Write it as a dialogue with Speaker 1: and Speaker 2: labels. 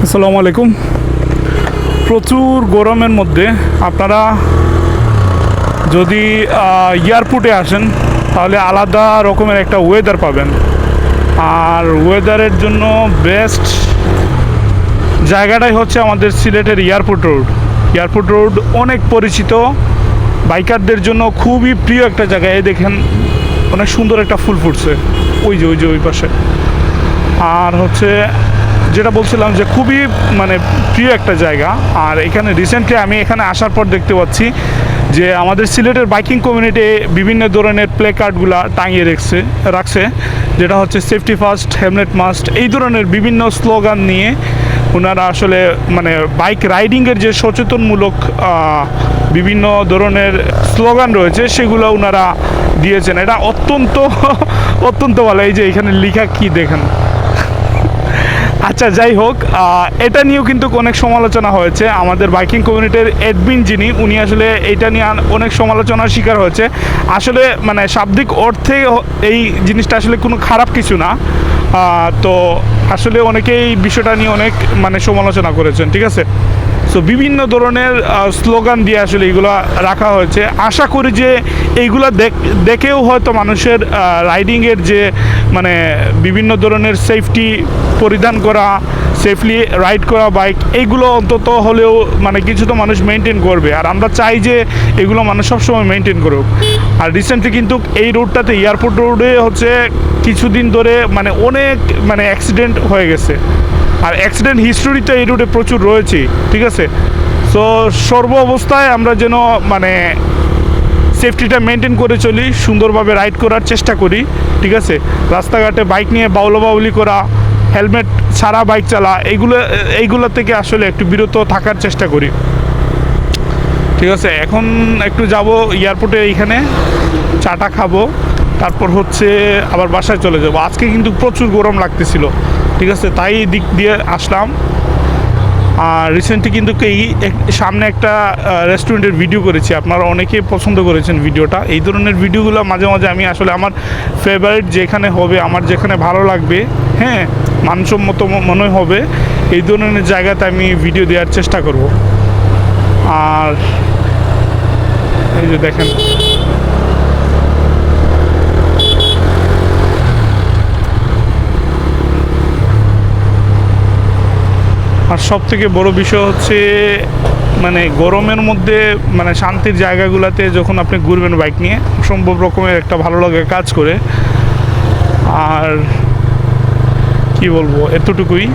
Speaker 1: আসসালামু আলাইকুম। প্রচুর গরমের মধ্যে আপনারা যদি এয়ারপোর্টে আসেন তাহলে আলাদা রকমের একটা ওয়েদার পাবেন। আর ওয়েদারের জন্য বেস্ট জায়গাটাই হচ্ছে আমাদের সিলেটের এয়ারপোর্ট রোড। এয়ারপোর্ট রোড অনেক পরিচিত, বাইকারদের জন্য খুবই প্রিয় একটা জায়গা। এই দেখেন অনেক সুন্দর একটা ফুল ফুটছে ওই যে ওই পাশে। আর হচ্ছে যেটা বলছিলাম যে খুবই প্রিয় একটা জায়গা। আর এখানে রিসেন্টলি আমি এখানে আসার পর দেখতে পাচ্ছি যে আমাদের সিলেটের বাইকিং কমিউনিটি বিভিন্ন ধরনের প্লে কার্ডগুলা টাঙিয়ে রাখছে, যেটা হচ্ছে সেফটি ফার্স্ট, হেলমেট মাস্ট, এই ধরনের বিভিন্ন স্লোগান নিয়ে ওনারা আসলে বাইক রাইডিংয়ের যে সচেতনমূলক বিভিন্ন ধরনের স্লোগান রয়েছে সেগুলো ওনারা দিয়েছেন। এটা অত্যন্ত ভালো। এই যে এখানে লেখা কি দেখেন। আচ্ছা, যাই হোক, এটা নিয়েও কিন্তু অনেক সমালোচনা হয়েছে। আমাদের বাইকিং কমিউনিটির অ্যাডমিন যিনি, উনি আসলে এটা নিয়ে অনেক সমালোচনার শিকার হয়েছে। আসলে শাব্দিক অর্থে এই জিনিসটা আসলে কোনো খারাপ কিছু না। তো আসলে অনেকেই বিষয়টা নিয়ে অনেক সমালোচনা করেছেন, ঠিক আছে। সো বিভিন্ন ধরনের স্লোগান দিয়ে আসলে এইগুলো রাখা হয়েছে। আশা করি যে এইগুলো দেখেও হয়তো মানুষের রাইডিংয়ের যে বিভিন্ন ধরনের সেফটি পরিধান করা, সেফলি রাইড করা বাইক, এইগুলো অন্তত হলেও কিছু তো মানুষ মেনটেন করবে। আর আমরা চাই যে এগুলো মানুষ সবসময় মেনটেন করুক। আর রিসেন্টলি কিন্তু এই রোডটাতে, এয়ারপোর্ট রোডে হচ্ছে কিছুদিন ধরে অনেক অ্যাক্সিডেন্ট হয়ে গেছে। আর অ্যাক্সিডেন্ট হিস্টোরিটা এই রোডে প্রচুর রয়েছে, ঠিক আছে। সো সর্ব অবস্থায় আমরা যেন সেফটিটা মেনটেন করে চলি, সুন্দরভাবে রাইড করার চেষ্টা করি, ঠিক আছে। রাস্তাঘাটে বাইক নিয়ে বাউলি করা, হেলমেট ছাড়া বাইক চালা, এইগুলো থেকে আসলে একটু বিরত থাকার চেষ্টা করি, ঠিক আছে। এখন একটু যাব এয়ারপোর্টে, এইখানে চাটা খাবো, তারপর হচ্ছে আবার বাসায় চলে যাব। আজকে কিন্তু প্রচুর গরম লাগতেছিল, ঠিক আছে, তাই দিক দিয়ে আসলাম। আর রিসেন্টলি কিন্তু সামনে একটা রেস্টুরেন্টের ভিডিও করেছি, আপনারা অনেকেই পছন্দ করেছেন ভিডিওটা। এই ধরনের ভিডিওগুলো মাঝে মাঝে আমি আসলে আমার ফেভারিট যেখানে হবে, আমার যেখানে ভালো লাগবে, হ্যাঁ, মানসম্মত মনে হবে, এই ধরনের জায়গাতে আমি ভিডিও দেওয়ার চেষ্টা করব। আর এই যে দেখেন, আর সব থেকে বড় বিষয় হচ্ছে গরমের মধ্যে শান্তির জায়গাগুলোতে যখন আপনি ঘুরবেন বাইক নিয়ে, অসম্ভব রকমের একটা ভালো লাগে কাজ করে। আর কি বলবো, এতটুকুই।